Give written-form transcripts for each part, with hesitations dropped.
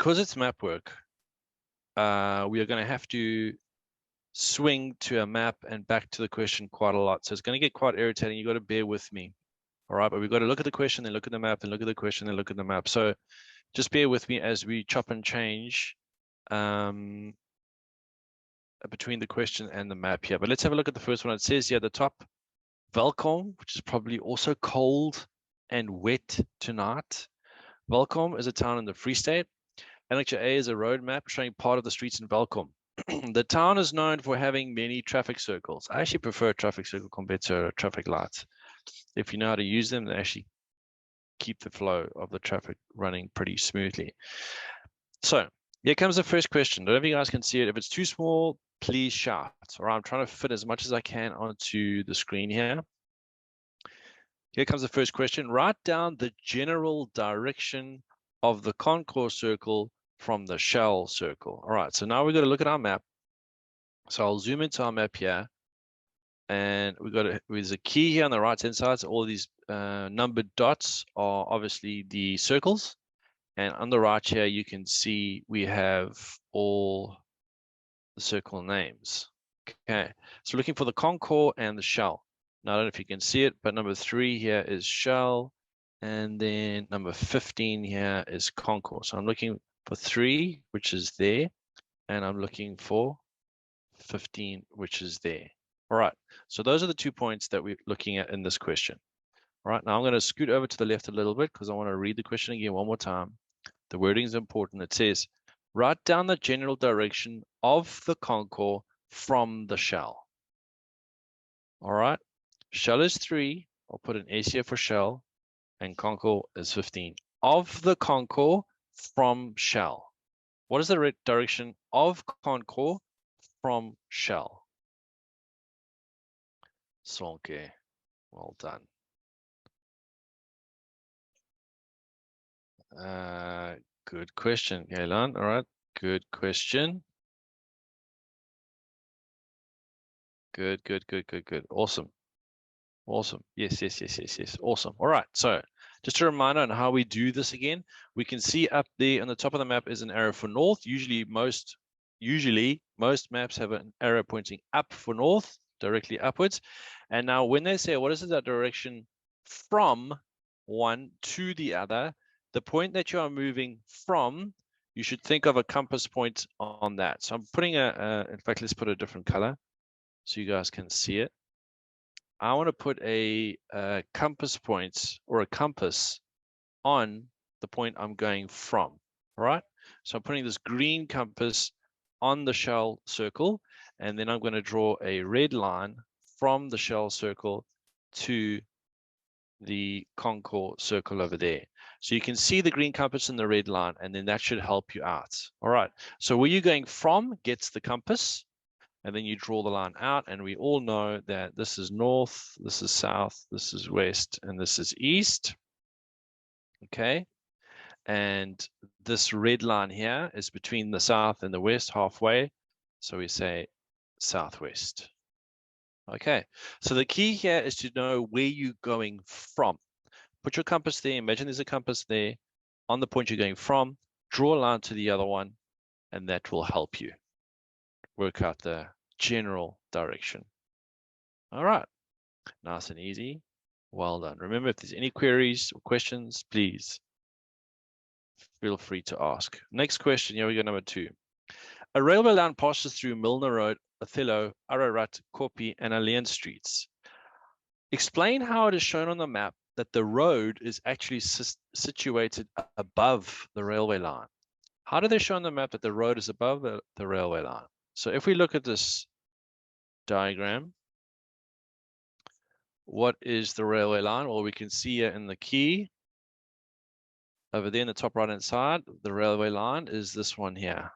because it's map work, we are going to have to swing to a map and back to the question quite a lot. So it's going to get quite irritating. You got to bear with me. All right, but we've got to look at the question, then look at the map, then look at the question, then look at the map. So just bear with me as we chop and change between the question and the map here. But let's have a look at the first one. It says here at the top, Welkom, which is probably also cold and wet tonight. Welkom is a town in the Free State. Lecture A is a road map showing part of the streets in Welkom. The town is known for having many traffic circles. I actually prefer a traffic circle compared to traffic lights. If you know how to use them, they actually keep the flow of the traffic running pretty smoothly. So here comes the first question. I don't know if you guys can see it. If it's too small, please shout. All right, I'm trying to fit as much as I can onto the screen here. Here comes the first question. Write down the general direction of the concourse circle from the shell circle. All right, so now we've got to look at our map. So I'll zoom into our map here. And there's a key here on the right hand side. So all these numbered dots are obviously the circles. And on the right here, you can see we have all the circle names. Okay, so looking for the concourse and the shell. Now, I don't know if you can see it, but number 3 here is shell. And then number 15 here is concourse. So I'm looking for 3, which is there. And I'm looking for 15, which is there. All right, so those are the 2 points that we're looking at in this question. All right, now I'm going to scoot over to the left a little bit because I want to read the question again one more time. The wording is important. It says, write down the general direction of the concourse from the shell. All right, shell is 3. I'll put an S here for shell, and concourse is 15. Of the concourse from shell. What is the direction of concourse from shell? Sonke, well done. Good question, Galen. All right, good question. Good. Awesome. Yes. Awesome. All right, so just a reminder on how we do this again. We can see up there on the top of the map is an arrow for north. Usually most maps have an arrow pointing up for north, directly upwards. And now when they say, what is that direction from one to the other, the point that you are moving from, you should think of a compass point on that. So I'm putting in fact, let's put a different color so you guys can see it. I want to put a compass point or a compass on the point I'm going from. All right. So I'm putting this green compass on the shell circle, and then I'm going to draw a red line from the shell circle to the concourse circle over there. So you can see the green compass and the red line, and then that should help you out. All right. So where you're going from gets the compass, and then you draw the line out, and we all know that this is north, this is south, this is west, and this is east. Okay. And this red line here is between the south and the west, halfway. So we say southwest. Okay, so the key here is to know where you're going from. Put your compass there. Imagine there's a compass there on the point you're going from. Draw a line to the other one, and that will help you work out the general direction. All right, nice and easy. Well done. Remember, if there's any queries or questions, please feel free to ask. Next question, here we go, number 2. A railway line passes through Milner Road, Othello, Ararat, Kopi, and Alliance streets. Explain how it is shown on the map that the road is actually situated above the railway line. How do they show on the map that the road is above the railway line? So if we look at this diagram, what is the railway line? Well, we can see here in the key over there in the top right hand side, the railway line is this one here.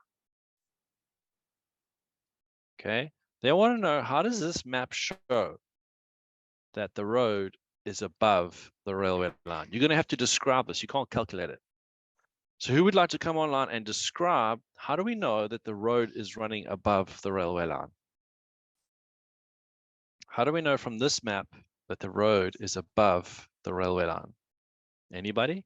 Okay, they want to know, how does this map show that the road is above the railway line? You're going to have to describe this. You can't calculate it. So who would like to come online and describe, how do we know that the road is running above the railway line? How do we know from this map that the road is above the railway line? Anybody?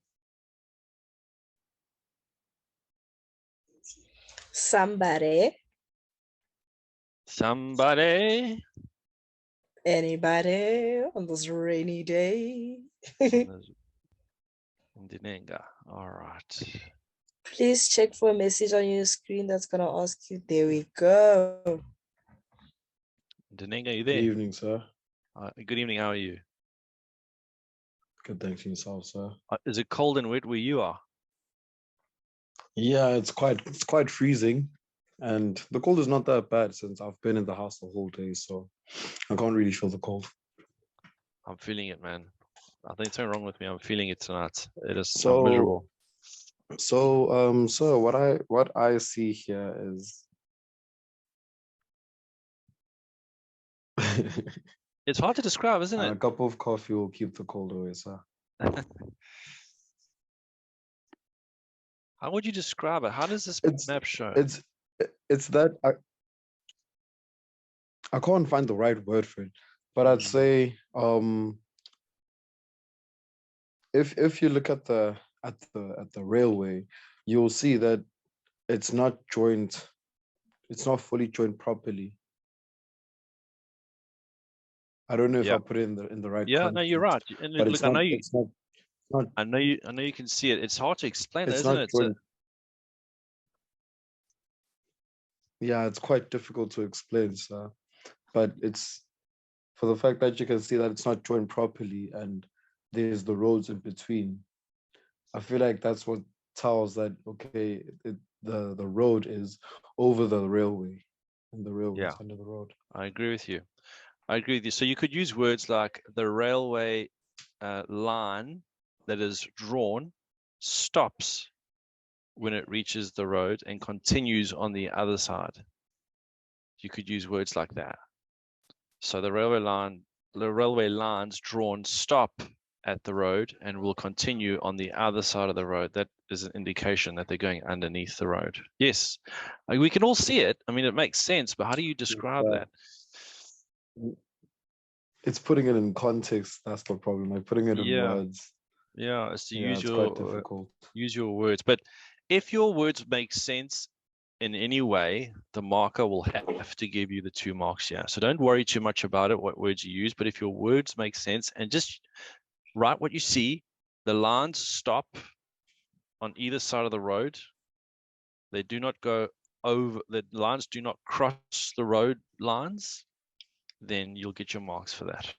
Somebody. Somebody. Anybody on this rainy day? Ndinenga. All right. Please check for a message on your screen that's going to ask you. There we go. Ndinenga, you Good there? evening, sir. Good evening. How are you? Good, thanks to yourself, sir. Is it cold and wet where you are? Yeah, it's quite freezing, and the cold is not that bad since I've been in the house the whole day, so I can't really feel the cold. I'm feeling it, man. I think something wrong with me. I'm feeling it tonight. It is. I'm So, miserable. so what I see here is It's hard to describe, isn't a it? cup of coffee will keep the cold away, sir. How would you describe it? How does this map show? It's that I can't find the right word for it, but I'd say if you look at the railway, you'll see that it's not joined. It's not fully joined properly. I don't know if Yeah. I put it in the right Yeah, context. no, you're right. And But look, it's I not. know you. It's not. Not. I know you can see it. It's hard to explain, It's isn't not it? joined. Yeah, it's quite difficult to explain, sir. But it's for the fact that you can see that it's not joined properly, and there's the roads in between. I feel like that's what tells that okay, the road is over the railway, and the railway is under the road. I agree with you. I agree with you. So you could use words like the railway line that is drawn stops when it reaches the road and continues on the other side. You could use words like that. So the railway lines drawn stop at the road and will continue on the other side of the road. That is an indication that they're going underneath the road. Yes, we can all see it. I mean, it makes sense, but how do you describe that? It's putting it in context. That's the problem. Like putting it in words. Yeah, it's to it's quite difficult. Use your words. But if your words make sense in any way, the marker will have to give you the 2 marks here. So don't worry too much about it, what words you use. But if your words make sense, and just write what you see, the lines stop on either side of the road. They do not go over, the lines do not cross the road lines, then you'll get your marks for that.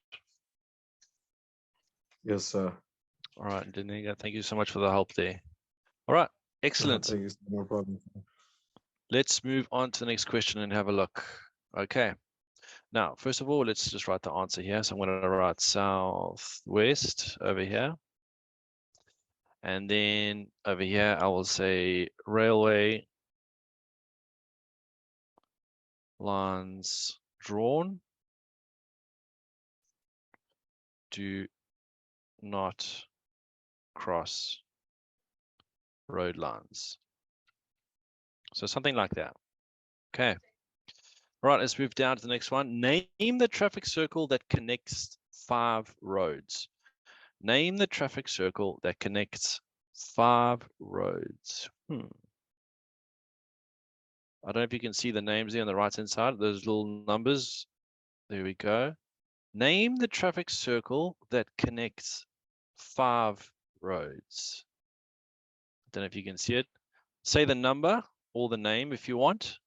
Yes, sir. All right, Deniga, thank you so much for the help there. All right, excellent. Thank you, no problem. Let's move on to the next question and have a look. Okay. Now, first of all, let's just write the answer here. So I'm going to write southwest over here. And then over here, I will say railway lines drawn. Do not cross road lines. So something like that. Okay. All right, let's move down to the next one. Name the traffic circle that connects 5 roads. Name the traffic circle that connects 5 roads. I don't know if you can see the names there on the right-hand side, those little numbers. There we go. Name the traffic circle that connects 5 roads. I don't know if you can see it. Say the number or the name if you want.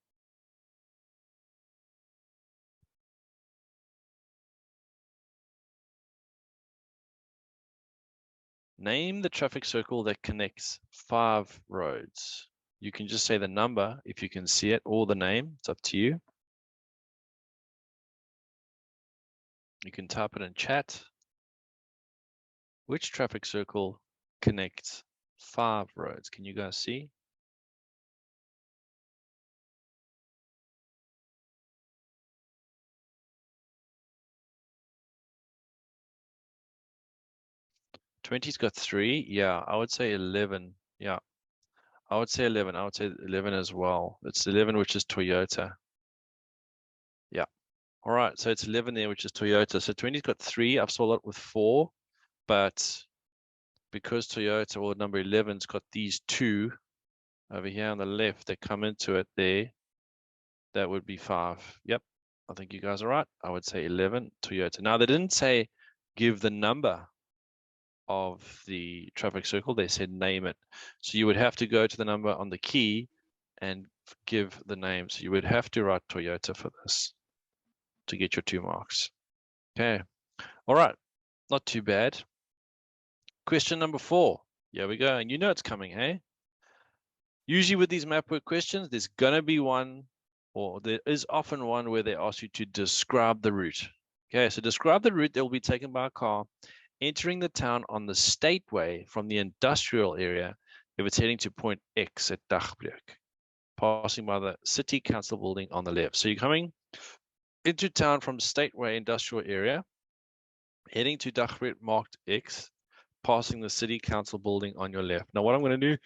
Name the traffic circle that connects 5 roads. You can just say the number if you can see it, or the name. It's up to you. You can type it in chat. Which traffic circle connects 5 roads? Can you guys see? Twenty's got 3. Yeah, I would say 11. Yeah, I would say 11. I would say 11 as well. It's 11, which is Toyota. Yeah. All right. So it's 11 there, which is Toyota. So 20's got 3. I've sold it with 4, but because Toyota or number 11's got these 2, Over here on the left, they come into it there. That would be 5. Yep, I think you guys are right. I would say 11, Toyota. Now, they didn't say give the number of the traffic circle. They said name it. So you would have to go to the number on the key and give the name. So you would have to write Toyota for this to get your 2 marks. Okay. All right. Not too bad. Question number 4. Here we go. And you know it's coming, hey? Usually with these map work questions, there's going to be one, or there is often one where they ask you to describe the route. Okay, so describe the route that will be taken by a car entering the town on the stateway from the industrial area if it's heading to point X at Dagbreek, passing by the city council building on the left. So you're coming into town from stateway industrial area, heading to Dagbreek marked X, passing the city council building on your left. Now what I'm going to do,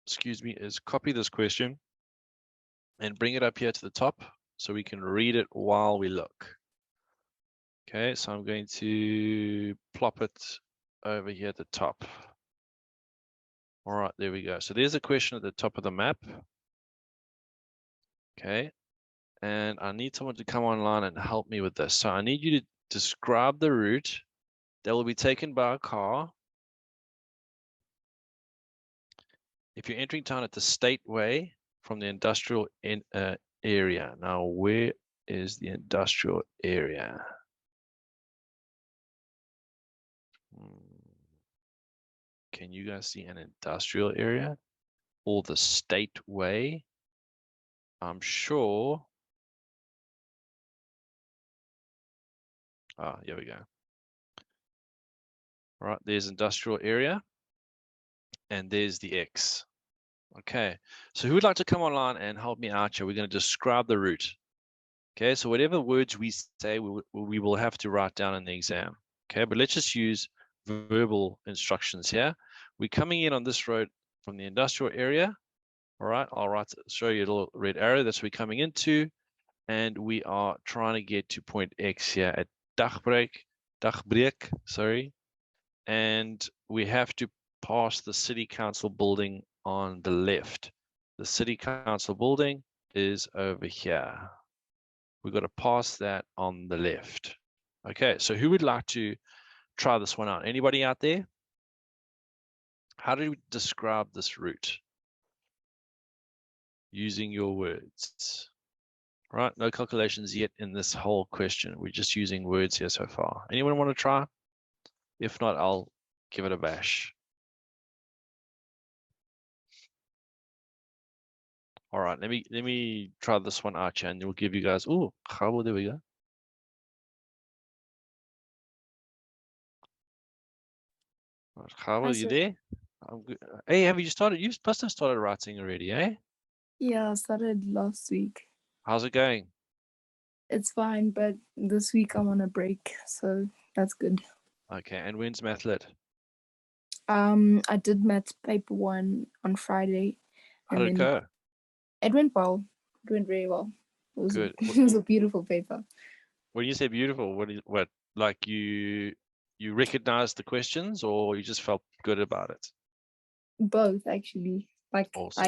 excuse me, is copy this question and bring it up here to the top so we can read it while we look. Okay, so I'm going to plop it over here at the top. All right, there we go. So there's a question at the top of the map. Okay, and I need someone to come online and help me with this. So I need you to describe the route that will be taken by a car if you're entering town at the stateway from the industrial area. Now, where is the industrial area? Can you guys see an industrial area or the stateway? I'm sure. Ah, here we go. All right, there's industrial area and there's the X. Okay, so who would like to come online and help me out here? We're going to describe the route. Okay, so whatever words we say, we will have to write down in the exam. Okay, but let's just use verbal instructions here. We're coming in on this road from the industrial area. All right, I'll show you a little red arrow. That's what we're coming into. And we are trying to get to point X here at Dagbreek, sorry. And we have to pass the city council building on the left. The city council building is over here. We've got to pass that on the left. Okay, so who would like to try this one out? Anybody out there? How do we describe this route? Using your words. Right, no calculations yet in this whole question. We're just using words here so far. Anyone want to try? If not, I'll give it a bash. All right, let me try this one out here and we'll give you guys. Oh, there we go. How are you there? I'm good. Hey, have you started? You must have started writing already, eh? Yeah, I started last week. How's it going? It's fine, but this week I'm on a break, so that's good. Okay, and when's math lit? I did math paper 1 on Friday. How did it go? It went well. It went very well. It was Good. It was a beautiful paper. When you say beautiful, what like you recognized the questions or you just felt good about it? Both actually. Like Awesome.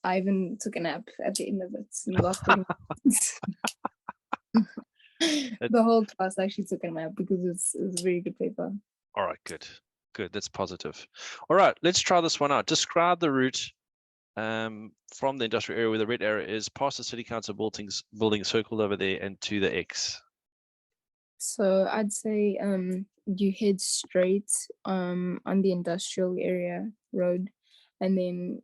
I even took a nap at the end of it. In the last 30 minutes. The whole class actually took a nap because it's a very good paper. All right, good. Good. That's positive. All right, let's try this one out. Describe the route from the industrial area where the red arrow is, past the city council building circled over there and to the X. So I'd say you head straight on the industrial area road, and then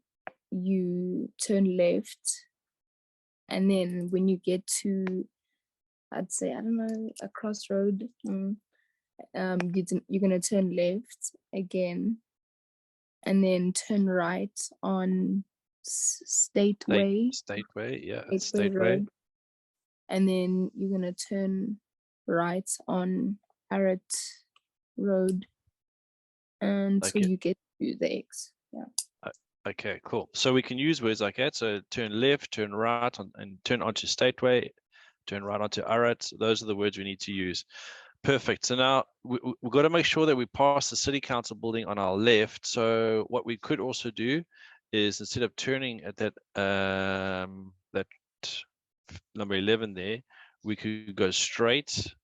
you turn left, and then when you get to, I'd say, I don't know, a crossroad, you're gonna turn left again, and then turn right on Stateway. Stateway, yeah, Stateway Road, and then you're gonna turn right on Arrett Road, and so you get to the X. Yeah. Okay, cool. So we can use words like that. So turn left, turn right, and turn onto Stateway, turn right onto Arrett. Those are the words we need to use. Perfect. So now we've got to make sure that we pass the city council building on our left. So what we could also do is instead of turning at that that number 11 there, we could go straight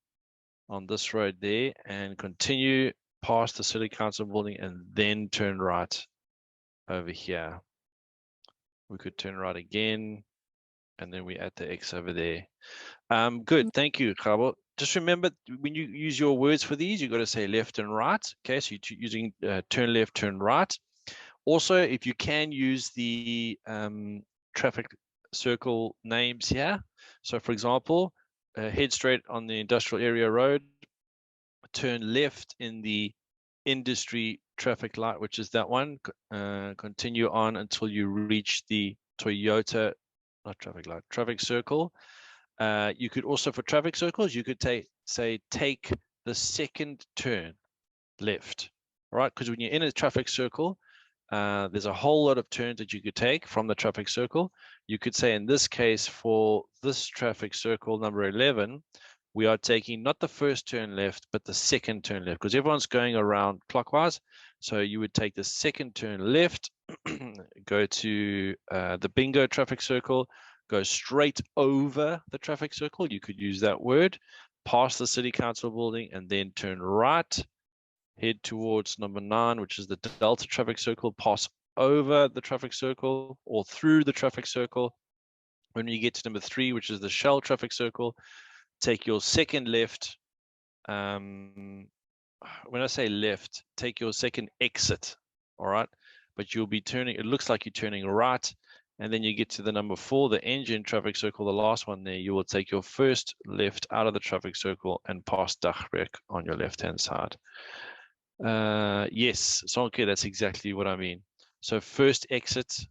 on this road there and continue past the city council building and then turn right over here. We could turn right again, and then we add the X over there. Good, thank you, Khabo. Just remember, when you use your words for these, you've got to say left and right. Okay, so you're using turn left, turn right. Also, if you can use the traffic circle names here. So for example, head straight on the industrial area road, turn left in the industry traffic light, which is that one. Continue on until you reach the Toyota, not traffic light, traffic circle. You could also, for traffic circles, you could say take the second turn left, right? Because when you're in a traffic circle, there's a whole lot of turns that you could take from the traffic circle. You could say, in this case, for this traffic circle number 11, we are taking not the first turn left, but the second turn left, because everyone's going around clockwise. So you would take the second turn left, go to the bingo traffic circle, go straight over the traffic circle. You could use that word, past the city council building, and then turn right, head towards number 9, which is the Delta traffic circle, pass over the traffic circle or through the traffic circle. When you get to number 3, which is the Shell traffic circle, take your second left. When I say left, take your second exit, all right? But you'll be turning, it looks like you're turning right, and then you get to the number 4, the engine traffic circle, the last one there, you will take your first left out of the traffic circle and pass Dagbrek on your left-hand side. Yes, Sonke, that's exactly what I mean. So first exit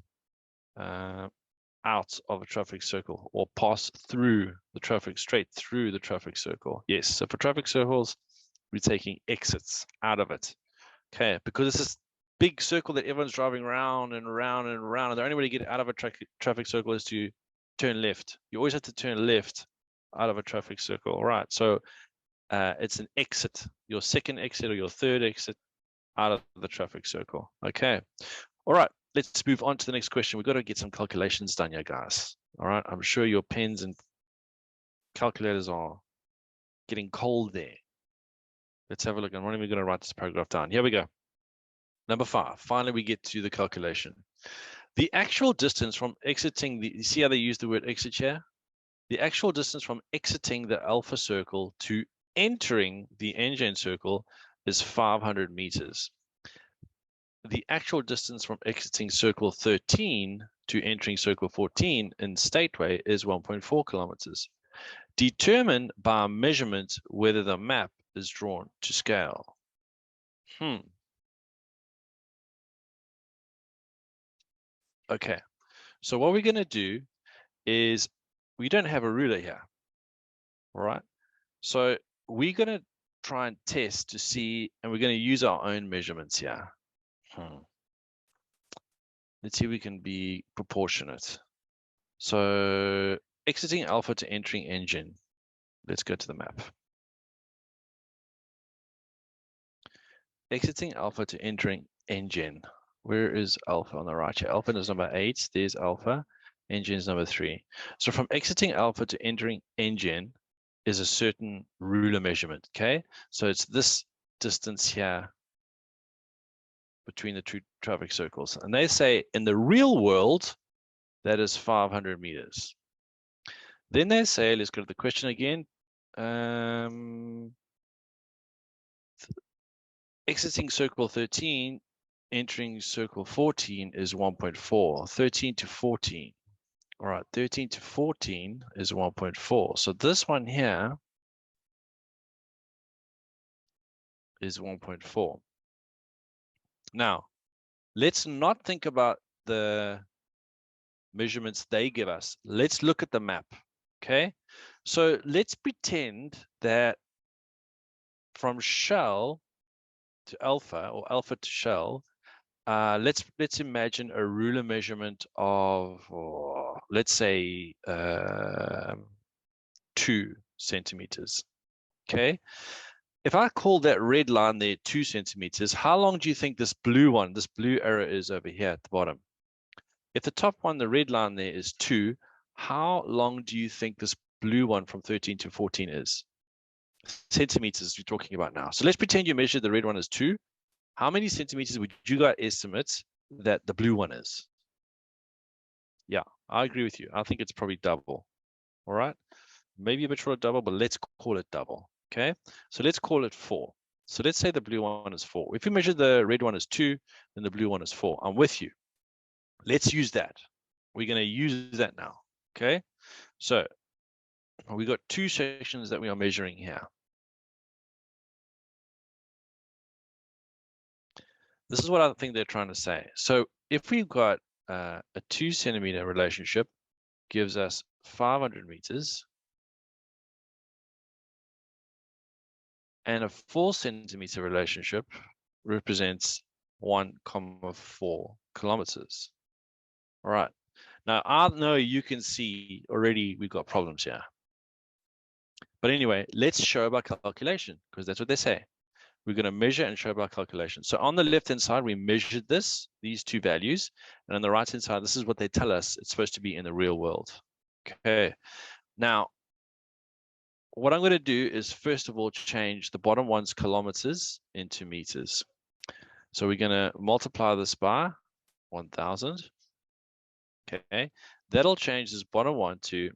out of a traffic circle, or pass through the traffic, straight through the traffic circle. Yes, so for traffic circles, we're taking exits out of it. Okay, because it's this big circle that everyone's driving round and round and round, and the only way to get out of a traffic circle is to turn left. You always have to turn left out of a traffic circle. All right, so it's an exit, your second exit or your third exit out of the traffic circle. Okay, all right, let's move on to the next question. We've got to get some calculations done here, guys. All right, I'm sure your pens and calculators are getting cold there. Let's have a look. I'm not even going to write this paragraph down. Here we go. Number 5. Finally, we get to the calculation. The actual distance from exiting the, you see how they use the word exit here? The actual distance from exiting the alpha circle to entering the engine circle is 500 meters. The actual distance from exiting circle 13 to entering circle 14 in Stateway is 1.4 kilometers. Determine by measurement whether the map is drawn to scale. Okay, so what we're going to do is, we don't have a ruler here, all right? So we're going to try and test to see, and we're going to use our own measurements here. Let's see if we can be proportionate. So exiting alpha to entering engine. Let's go to the map. Exiting alpha to entering engine. Where is alpha on the right here? Alpha is number 8. There's alpha. Engine is number 3. So from exiting alpha to entering engine is a certain ruler measurement. Okay, so it's this distance here between the two traffic circles, and they say in the real world that is 500 meters. Then they say, let's go to the question again. Exiting circle 13, entering circle 14 is 1.4. 13 to 14. All right, 13 to 14 is 1.4. So this one here is 1.4. Now, let's not think about the measurements they give us. Let's look at the map, okay? So let's pretend that from Shell to Alpha, or Alpha to Shell, let's imagine a ruler measurement of, let's say, 2 centimeters, okay? If I call that red line there 2 centimeters, how long do you think this blue one, this blue arrow is over here at the bottom? if the top one, the red line there is 2, how long do you think this blue one from 13 to 14 is? Centimeters we're talking about now. So let's pretend you measured the red one as 2. How many centimeters would you guys estimate that the blue one is? Yeah, I agree with you. I think it's probably double. All right. Maybe a bit short of double, but let's call it double. Okay. So let's call it 4. So let's say the blue one is 4. If you measure the red one as 2, then the blue one is 4. I'm with you. Let's use that. We're going to use that now. Okay. So we got 2 sections that we are measuring here. This is what I think they're trying to say. So if we've got a 2 centimeter relationship, gives us 500 meters, and a 4 centimeter relationship represents 1,4 kilometers. All right. Now, I know you can see already we've got problems here. But anyway, let's show by calculation, because that's what they say. We're going to measure and show by calculation. So on the left-hand side, we measured these 2 values. And on the right-hand side, this is what they tell us it's supposed to be in the real world. Okay. Now, what I'm going to do is, first of all, change the bottom one's kilometers into meters. So we're going to multiply this by 1,000. Okay. That'll change this bottom one to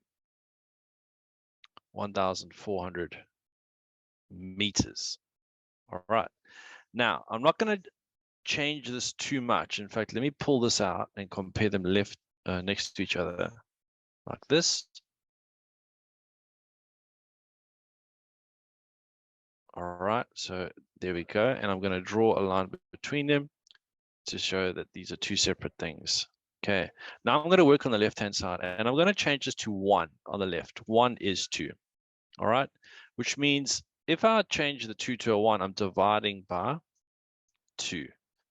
1,400 meters. All right. Now, I'm not going to change this too much. In fact, let me pull this out and compare them next to each other like this. All right, so there we go. And I'm going to draw a line between them to show that these are 2 separate things. Okay, now I'm going to work on the left-hand side, and I'm going to change this to 1 on the left. 1 is 2. All right, which means if I change the 2 to a 1, I'm dividing by 2.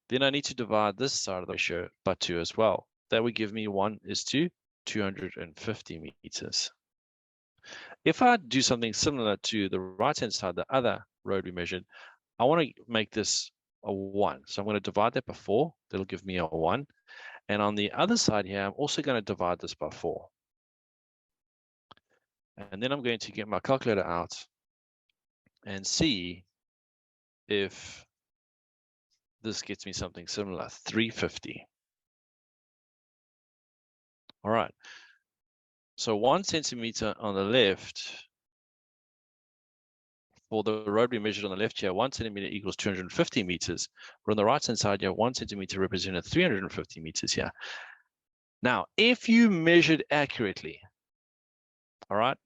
Then I need to divide this side of the ratio by 2 as well. That would give me 1 is to 250 meters. If I do something similar to the right-hand side, the other road we measured, I want to make this a 1. So I'm going to divide that by 4. That'll give me a 1. And on the other side here, I'm also going to divide this by 4. And then I'm going to get my calculator out and see if this gets me something similar, 350. All right. So 1 centimeter on the left, for the road we measured on the left here, 1 centimeter equals 250 meters. But on the right-hand side here, 1 centimeter represented 350 meters here. Now, if you measured accurately, all right,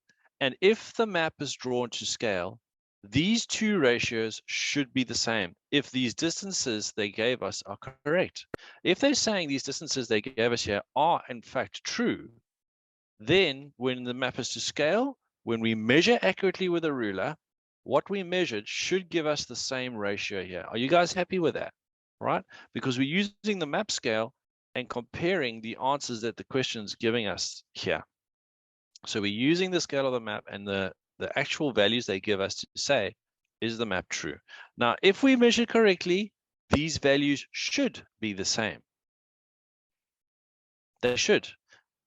and if the map is drawn to scale, these 2 ratios should be the same if these distances they gave us are correct. If they're saying these distances they gave us here are in fact true, then when the map is to scale, when we measure accurately with a ruler, what we measured should give us the same ratio here. Are you guys happy with that? Right? Because we're using the map scale and comparing the answers that the question's giving us here. So we're using the scale of the map and the actual values they give us to say, is the map true? Now, if we measure correctly, these values should be the same. They should.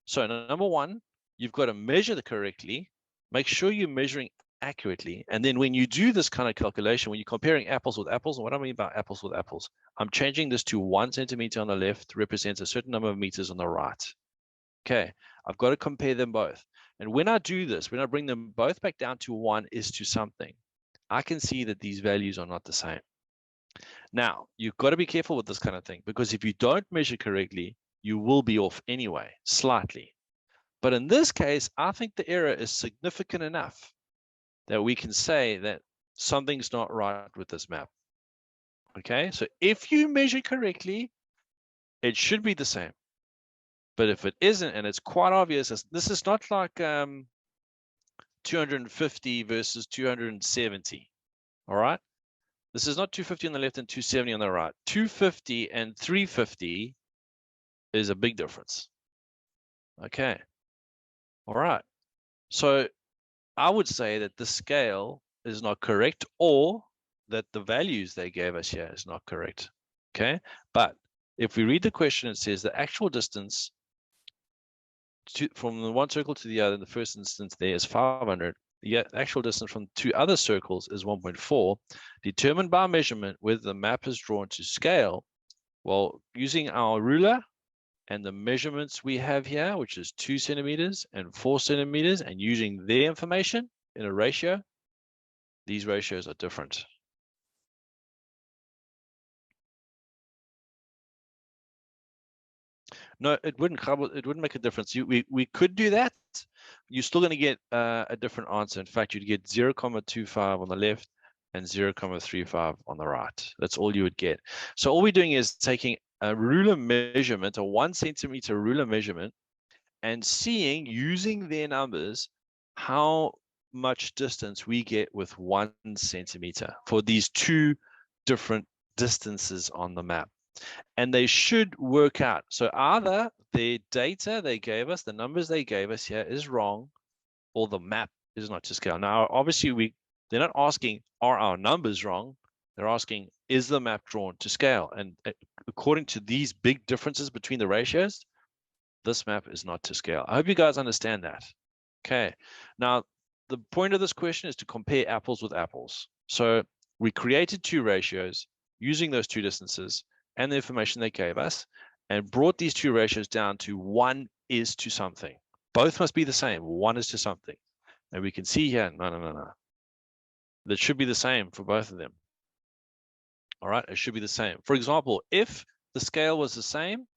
So number 1, you've got to measure correctly. Make sure you're measuring accurately. And then when you do this kind of calculation, when you're comparing apples with apples, and what I mean by apples with apples, I'm changing this to 1 centimeter on the left represents a certain number of meters on the right. Okay, I've got to compare them both. And when I do this, when I bring them both back down to 1 is to something, I can see that these values are not the same. Now, you've got to be careful with this kind of thing, because if you don't measure correctly, you will be off anyway, slightly. But in this case, I think the error is significant enough that we can say that something's not right with this map. Okay, so if you measure correctly, it should be the same. But if it isn't, and it's quite obvious, this is not like 250 versus 270. All right, this is not 250 on the left and 270 on the right. 250 and 350 is a big difference. Okay. All right. So I would say that the scale is not correct, or that the values they gave us here is not correct. Okay. But if we read the question, it says the actual distance from the one circle to the other, in the first instance, there is 500. The actual distance from two other circles is 1.4. Determined by measurement whether the map is drawn to scale. Well, using our ruler and the measurements we have here, which is 2 centimeters and 4 centimeters, and using their information in a ratio, these ratios are different. No, it wouldn't make a difference. We could do that. You're still going to get a different answer. In fact, you'd get 0.25 on the left and 0.35 on the right. That's all you would get. So all we're doing is taking a ruler measurement, a 1 centimeter ruler measurement, and seeing, using their numbers, how much distance we get with 1 centimeter for these two different distances on the map. And they should work out. So either the data they gave us, the numbers they gave us here is wrong, or the map is not to scale. Now, obviously, they're not asking, are our numbers wrong? They're asking, is the map drawn to scale? And according to these big differences between the ratios, this map is not to scale. I hope you guys understand that. Okay. Now, the point of this question is to compare apples with apples. So we created two ratios using those two distances and the information they gave us, and brought these two ratios down to 1 is to something. Both must be the same. 1 is to something. And we can see here, no. That should be the same for both of them. All right, it should be the same. For example, if the scale was the same,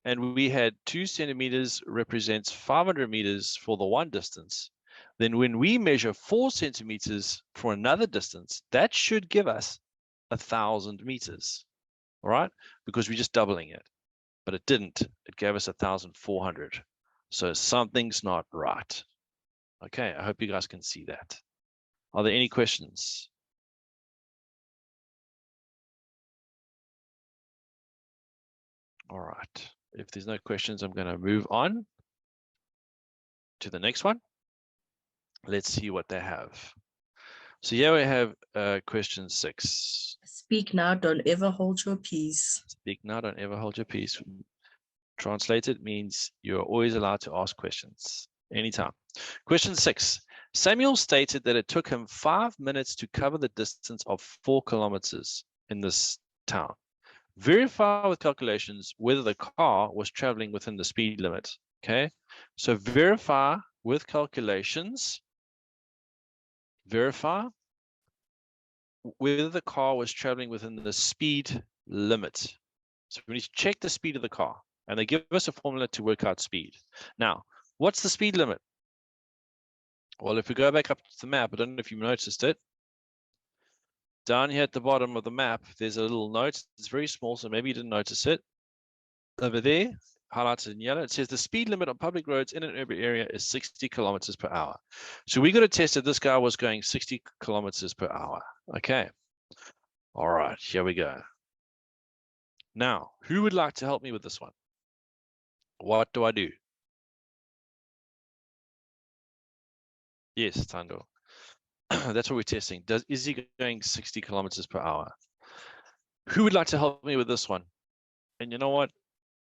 and we had 2 centimeters represents 500 meters for the one distance, then when we measure 4 centimeters for another distance, that should give us 1,000 meters. All right, because we're just doubling it, but it didn't. It gave us 1,400. So something's not right. Okay, I hope you guys can see that. Are there any questions? All right, if there's no questions, I'm going to move on to the next one. Let's see what they have. So here we have question 6. Speak now, don't ever hold your peace. Speak now, don't ever hold your peace. Translated means you're always allowed to ask questions anytime. Question 6. Samuel stated that it took him 5 minutes to cover the distance of 4 kilometers in this town. Verify with calculations whether the car was traveling within the speed limit. Okay, so verify with calculations. Verify whether the car was traveling within the speed limit. So we need to check the speed of the car, and they give us a formula to work out speed. Now, what's the speed limit? Well, if we go back up to the map, I don't know if you noticed it. Down here at the bottom of the map, there's a little note. It's very small, so maybe you didn't notice it. Over there, highlighted in yellow, it says the speed limit on public roads in an urban area is 60 kilometers per hour. So we got to test that this guy was going 60 kilometers per hour. Okay. All right, here we go. Now, who would like to help me with this one? What do I do? Yes, Tando. That's what we're testing. Is he going 60 kilometers per hour? Who would like to help me with this one? And you know what?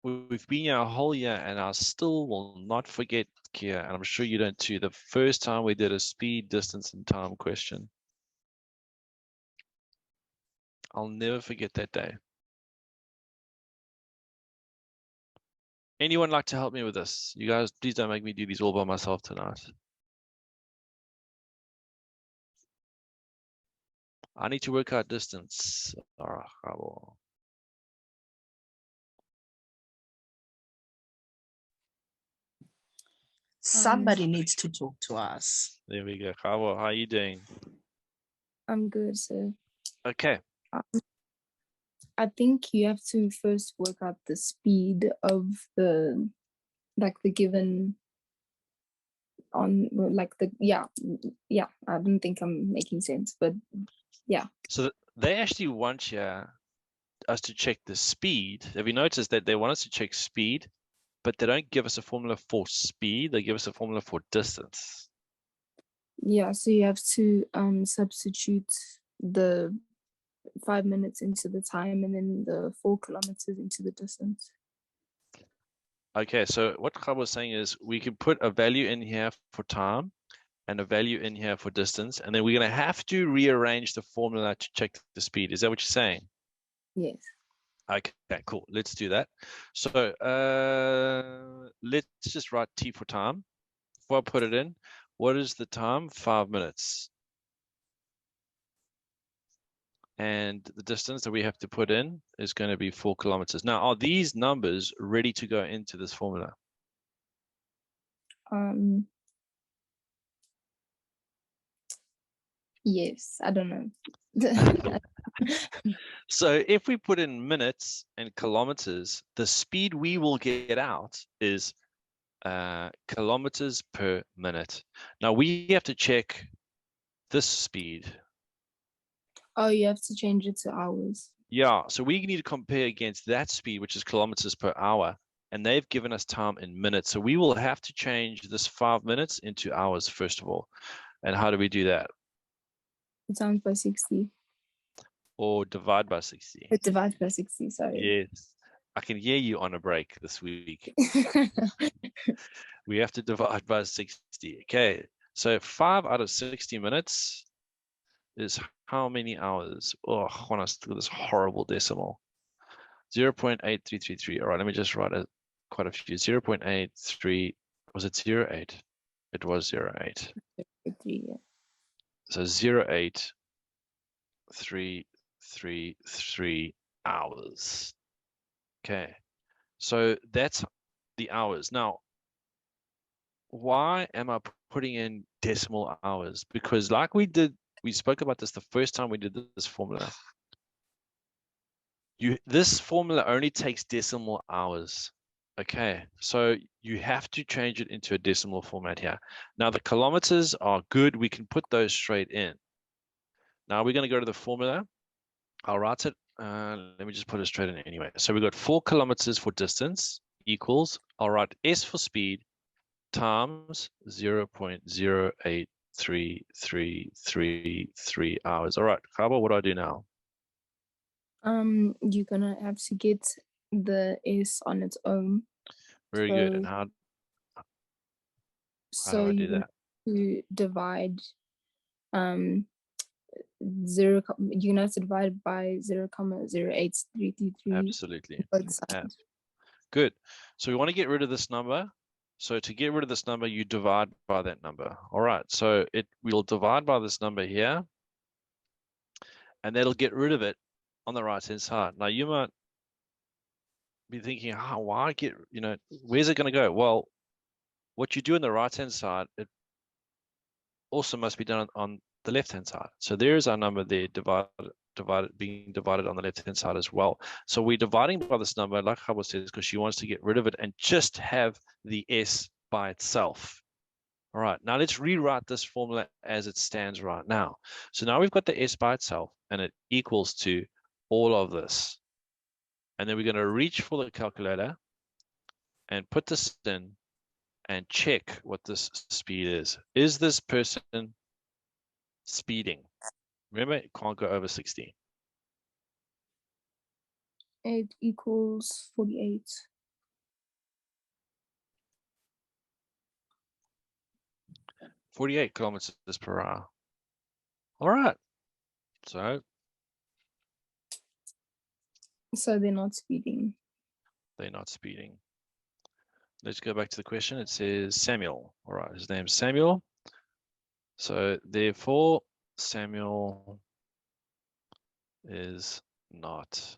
We've been here a whole year, and I still will not forget, Kia, and I'm sure you don't too, the first time we did a speed, distance, and time question. I'll never forget that day. Anyone like to help me with this? You guys, please don't make me do these all by myself tonight. I need to work out distance. Somebody needs to talk to us. There we go. How are you doing? I'm good, sir. Okay. I think you have to first work out the speed of the, like the given on, like the, yeah, I don't think I'm making sense, but yeah. So they actually want us to check the speed. Have you noticed that they want us to check speed, but they don't give us a formula for speed, they give us a formula for distance. Yeah, so you have to substitute the 5 minutes into the time and then the 4 kilometers into the distance. Okay, so what Khab was saying is we can put a value in here for time and a value in here for distance, and then we're going to have to rearrange the formula to check the speed. Is that what you're saying? Yes. Okay, cool. Let's do that. So let's just write T for time. Before I put it in, what is the time? 5 minutes. And the distance that we have to put in is going to be 4 kilometers. Now, are these numbers ready to go into this formula? Yes, I don't know. So if we put in minutes and kilometers, the speed we will get out is kilometers per minute. Now we have to check this speed. Oh, you have to change it to hours. Yeah, so we need to compare against that speed, which is kilometers per hour, and they've given us time in minutes. So we will have to change this 5 minutes into hours, first of all. And how do we do that? Times by 60. Or divide by 60. Divide by 60, sorry. Yes, I can hear you on a break this week. We have to divide by 60. Okay, so 5 out of 60 minutes is how many hours? Oh, I want to do this horrible decimal. 0.8333. All right, let me just write quite a few. 0.83. Was it 0.8? It was 0.8. Yeah. So 0.8333 hours. Okay, so that's the hours. Now, why am I putting in decimal hours? Because like we spoke about this the first time we did this formula. This formula only takes decimal hours. Okay, so you have to change it into a decimal format here. Now the kilometers are good. We can put those straight in. Now we're going to go to the formula. I'll write it. Let me just put it straight in anyway. So we've got 4 kilometers for distance equals, I'll write S for speed times 0.083333 hours. All right, Kaba, what do I do now? You're gonna have to get the S on its own. Very good. And how do I do that? To divide 0, you're gonna have to divide by 0,08333. Absolutely. Both sides. Good. So we want to get rid of this number. So to get rid of this number, you divide by that number. All right. So we'll divide by this number here, and that'll get rid of it on the right-hand side. Now you might be thinking, why where's it going to go? Well, what you do on the right-hand side, it also must be done on the left-hand side. So there's our number there, being divided on the left-hand side as well. So we're dividing by this number, like Khabo says, because she wants to get rid of it and just have the S by itself. All right, now let's rewrite this formula as it stands right now. So now we've got the S by itself, and it equals to all of this. And then we're going to reach for the calculator and put this in and check what this speed is. Is this person speeding? Remember, it can't go over 60. It equals 48. 48 kilometers per hour. All right. So they're not speeding. they're not speeding. Let's go back to the question. It says Samuel. All right, his name's Samuel. So therefore, Samuel is not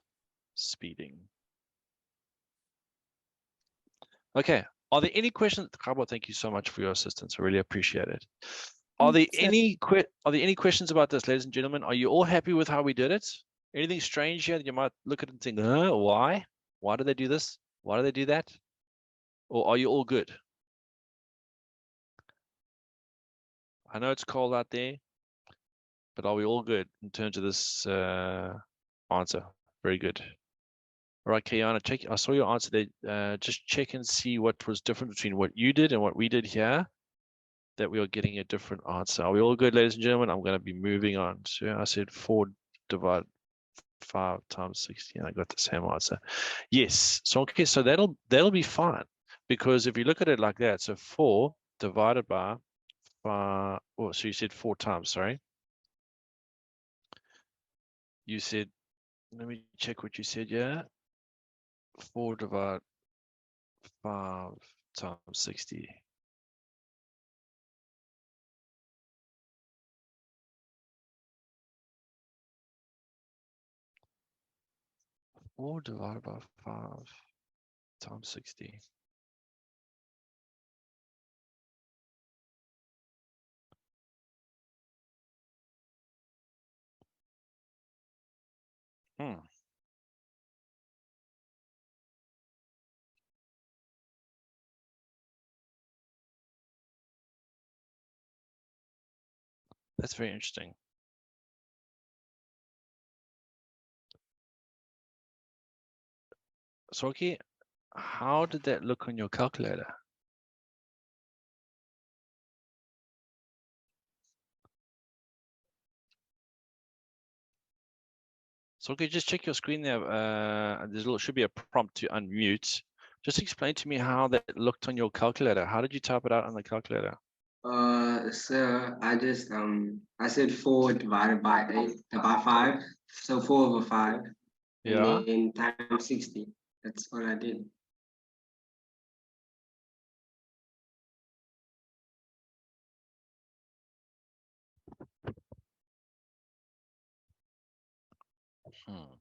speeding. Okay. Are there any questions? Kabo, thank you so much for your assistance. I really appreciate it. Are there any questions about this, ladies and gentlemen? Are you all happy with how we did it? Anything strange here that you might look at and think, why? Why do they do this? Why do they do that? Or are you all good? I know it's cold out there, but are we all good in terms of this answer? Very good. All right, Kayana, check. I saw your answer there. Just check and see what was different between what you did and what we did here, that we are getting a different answer. Are we all good, ladies and gentlemen? I'm going to be moving on. So I said 4 divided 5 times 60, and I got the same answer. Yes. So okay, so that'll be fine. because if you look at it like that, so 4 divided by 5, oh, so you said 4 times, sorry. You said, let me check what you said, yeah. 4 divided 5 times 60. Four divided by 5 times 60. That's very interesting. Soki, how did that look on your calculator? Soki, just check your screen there. Should be a prompt to unmute. Just explain to me how that looked on your calculator. How did you type it out on the calculator? So I said 4 divided by 5, so 4/5, Yeah. and then times 60. That's all I did. Hmm.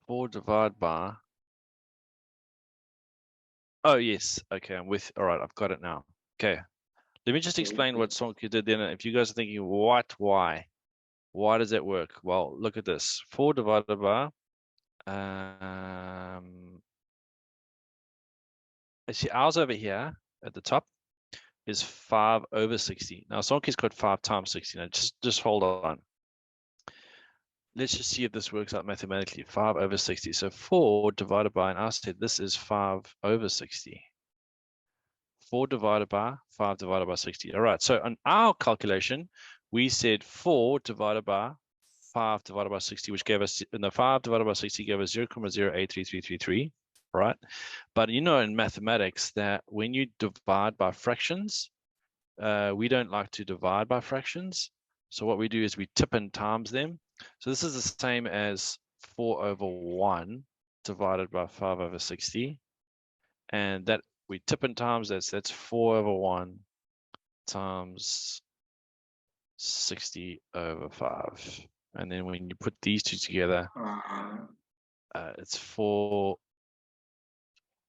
4 divided by. Oh yes. Okay, I'm with. All right, I've got it now. Okay. Let me just explain what Soki did then. If you guys are thinking, what, why does that work? Well, look at this. 4 divided by see ours over here at the top is 5 over 60. Now Sonki's got 5 times 60. Now just hold on. Let's just see if this works out mathematically. 5 over 60. So 4 divided by, and I said this is 5 over 60. 4 divided by 5 divided by 60. All right. So on our calculation, we said 4 divided by 5 divided by 60, which gave us, no, 5 divided by 60 gave us 0.083333, right? But you know in mathematics that when you divide by fractions, we don't like to divide by fractions. So what we do is we tip and times them. So this is the same as 4 over 1 divided by 5 over 60. And that we tip and times, that's 4 over 1 times 60 over 5. And then when you put these two together, it's 4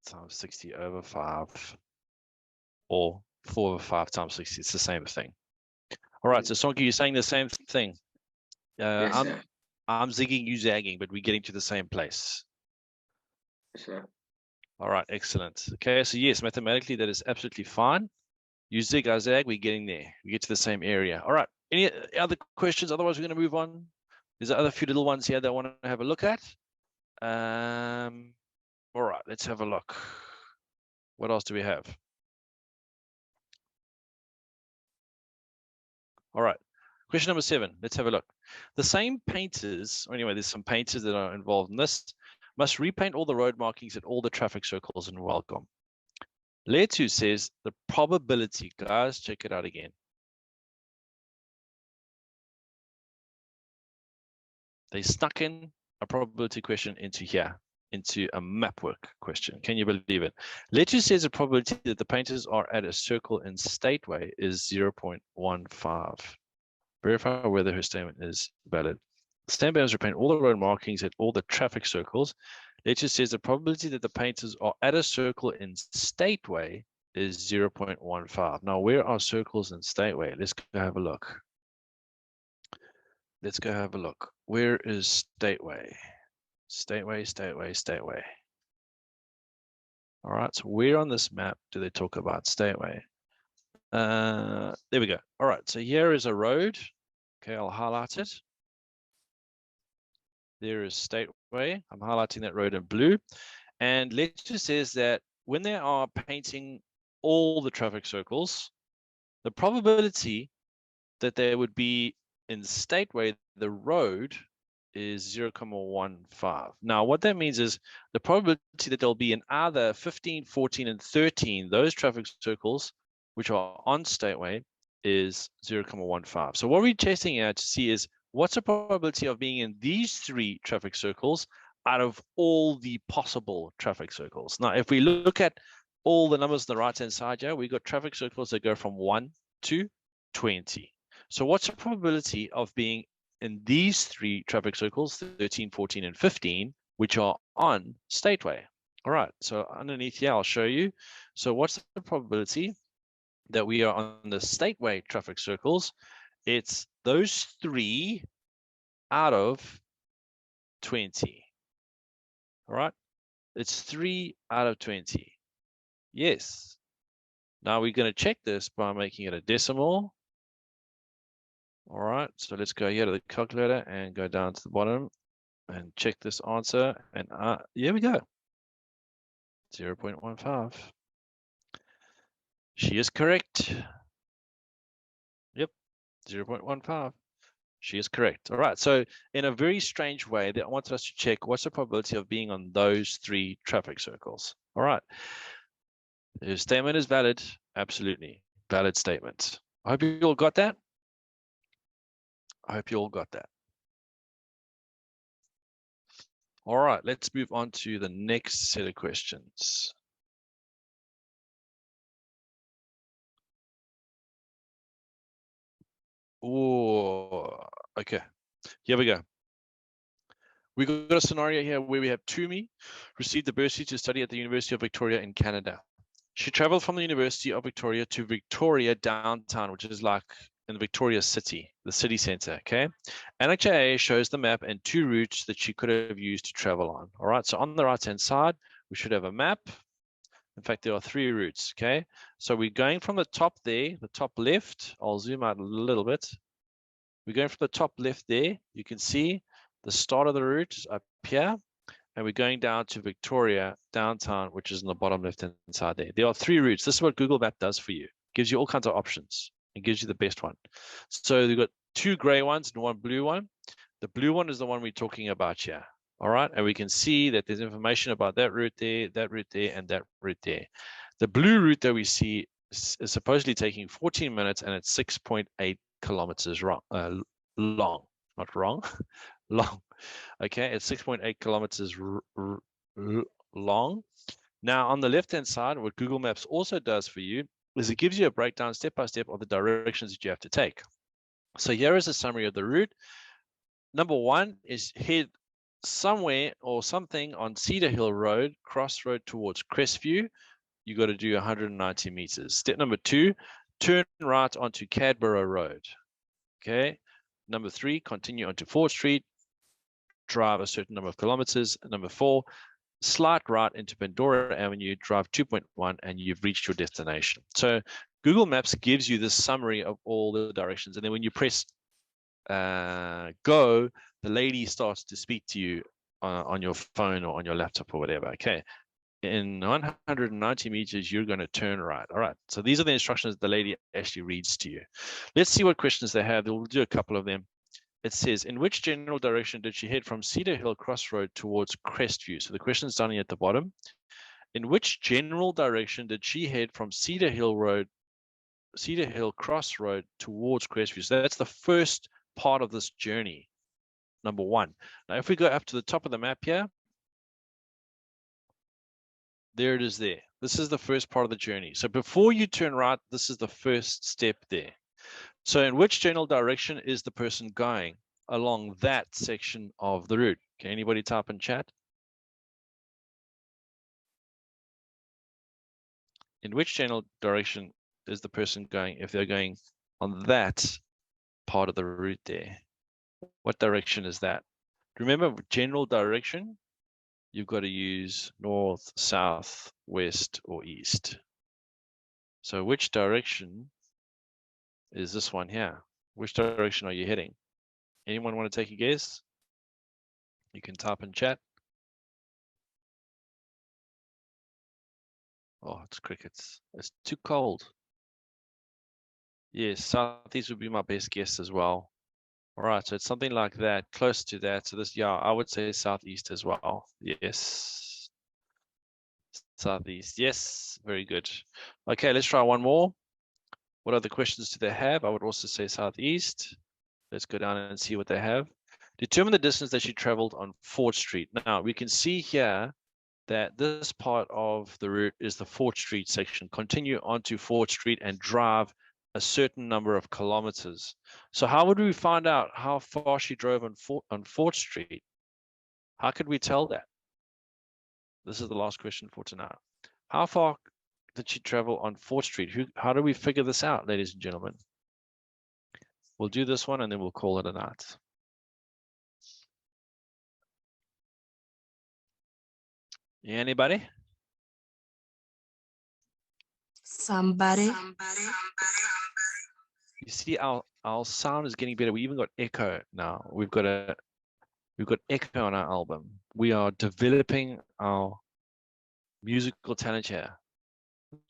times 60 over 5, or 4 over 5 times 60. It's the same thing. All right, so Sonki, you're saying the same thing. Yes, sir. I'm zigging, you zagging, but we're getting to the same place. Yes, sir. All right, excellent. Okay, so yes, mathematically that is absolutely fine. You zig, I zag, we're getting there. We get to the same area. All right, any other questions? Otherwise, we're going to move on. There's other few little ones here that I want to have a look at. All right, let's have a look. What else do we have? All right, question number 7. Let's have a look. The same painters, or anyway, there's some painters that are involved in this, must repaint all the road markings at all the traffic circles in Welcome. Layer 2 says the probability, guys, check it out again. They snuck in a probability question into here, into a map work question. Can you believe it? Layer 2 says the probability that the painters are at a circle in Stateway is 0.15. Verify whether her statement is valid. Stand by as repaint all the road markings at all the traffic circles. Layer 2 says the probability that the painters are at a circle in Stateway is 0.15. Now, where are circles in Stateway? Let's go have a look. Let's go have a look. Where is Stateway? Stateway, Stateway, Stateway. All right, so where on this map do they talk about Stateway? There we go. All right, so here is a road. Okay, I'll highlight it. There is Stateway. I'm highlighting that road in blue. And Lecture says that when they are painting all the traffic circles, the probability that there would be in Stateway, the road, is 0.15. Now, what that means is the probability that there'll be in either 15, 14, and 13, those traffic circles, which are on stateway, is 0.15. So what we're testing out to see is what's the probability of being in these 3 traffic circles out of all the possible traffic circles. Now, if we look at all the numbers on the right-hand side here, we've got traffic circles that go from 1 to 20. So what's the probability of being in these 3 traffic circles, 13, 14, and 15, which are on stateway? All right, so underneath here, I'll show you. So what's the probability that we are on the stateway traffic circles? It's those 3 out of 20. All right, it's 3 out of 20. Yes. Now we're going to check this by making it a decimal. All right, so let's go here to the calculator and go down to the bottom and check this answer. And here we go. 0.15. She is correct. Yep, 0.15. She is correct. All right, so in a very strange way, they want us to check what's the probability of being on those 3 traffic circles. All right. Your statement is valid. Absolutely. Valid statement. I hope you all got that. I hope you all got that. All right, let's move on to the next set of questions. Oh, okay. Here we go. We got a scenario here where we have Tumi received the bursary to study at the University of Victoria in Canada. She traveled from the University of Victoria to Victoria downtown, which is like in Victoria City, the city center, okay? NHIA shows the map and 2 routes that she could have used to travel on. All right, so on the right-hand side, we should have a map. In fact, there are 3 routes, okay? So we're going from the top there, the top left. I'll zoom out a little bit. We're going from the top left there. You can see the start of the route is up here. And we're going down to Victoria downtown, which is in the bottom left-hand side there. There are 3 routes. This is what Google Map does for you. Gives you all kinds of options and gives you the best one. So you've got 2 gray ones and 1 blue one. The blue one is the one we're talking about here. All right, and we can see that there's information about that route there, and that route there. The blue route that we see is supposedly taking 14 minutes and it's 6.8 kilometers long. Not wrong, long. Okay, it's 6.8 kilometers long. Now, on the left-hand side, what Google Maps also does for you is it gives you a breakdown step-by-step of the directions that you have to take. So here is a summary of the route. Number 1 is head somewhere or something on Cedar Hill Road, crossroad towards Crestview. You got to do 190 meters. Step number 2, turn right onto Cadborough Road. Okay. Number 3, continue onto 4th Street, drive a certain number of kilometers. Number 4, slight right into Pandora Avenue, drive 2.1, and you've reached your destination. So Google Maps gives you this summary of all the directions. And then when you press go, the lady starts to speak to you on your phone or on your laptop or whatever. Okay. In 190 meters, you're going to turn right. All right. So these are the instructions the lady actually reads to you. Let's see what questions they have. We'll do a couple of them. It says, in which general direction did she head from Cedar Hill Crossroad towards Crestview? So the question's down here at the bottom. In which general direction did she head from Cedar Hill Crossroad towards Crestview? So that's the first part of this journey, number 1. Now, if we go up to the top of the map here, there it is there. This is the first part of the journey. So before you turn right, this is the first step there. So in which general direction is the person going along that section of the route? Can anybody type in chat? In which general direction is the person going if they're going on that part of the route there? What direction is that? Remember, general direction, you've got to use north, south, west, or east. So which direction is this one here? Which direction are you heading? Anyone want to take a guess? You can type in chat. Oh, it's crickets. It's too cold. Yes, southeast would be my best guess as well. All right, so it's something like that, close to that. So this, yeah, I would say southeast as well. Yes. Southeast. Yes, very good. Okay, let's try one more. What other questions do they have? I would also say southeast. Let's go down and see what they have. Determine the distance that she traveled on Fort Street. Now, we can see here that this part of the route is the Fort Street section. Continue onto Fort Street and drive a certain number of kilometers. So how would we find out how far she drove on Fort Street? How could we tell that? This is the last question for tonight. How far did she travel on Fort Street? How do we figure this out, ladies and gentlemen? We'll do this one and then we'll call it a night. Yeah, anybody? Somebody. You see, our sound is getting better. We even got echo now. We've got echo on our album. We are developing our musical talent here.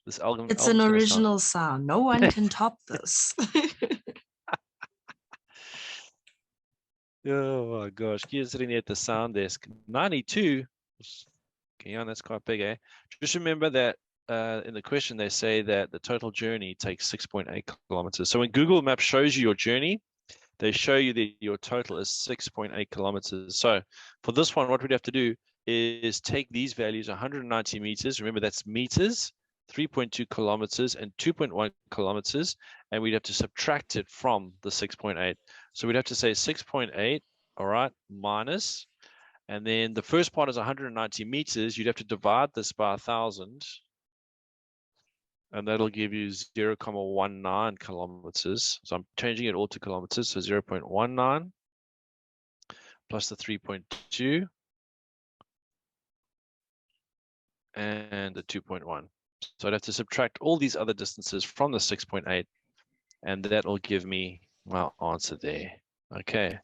This album. It's an original sound. No one can top this. Oh my gosh, Kia's sitting there at the sound desk. 92. Yeah, that's quite big, eh? Just remember that in the question they say that the total journey takes 6.8 kilometers. So when Google Maps shows you your journey, they show you that your total is 6.8 kilometers. So for this one, what we'd have to do is take these values, 190 meters. Remember, that's meters, 3.2 kilometers, and 2.1 kilometers. And we'd have to subtract it from the 6.8. So we'd have to say 6.8, all right, minus. And then the first part is 190 meters. You'd have to divide this by 1,000. And that'll give you 0.19 kilometers. So I'm changing it all to kilometers. So 0.19 plus the 3.2 and the 2.1. So I'd have to subtract all these other distances from the 6.8, and that will give me my answer there. Okay.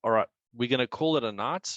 All right. We're going to call it a night.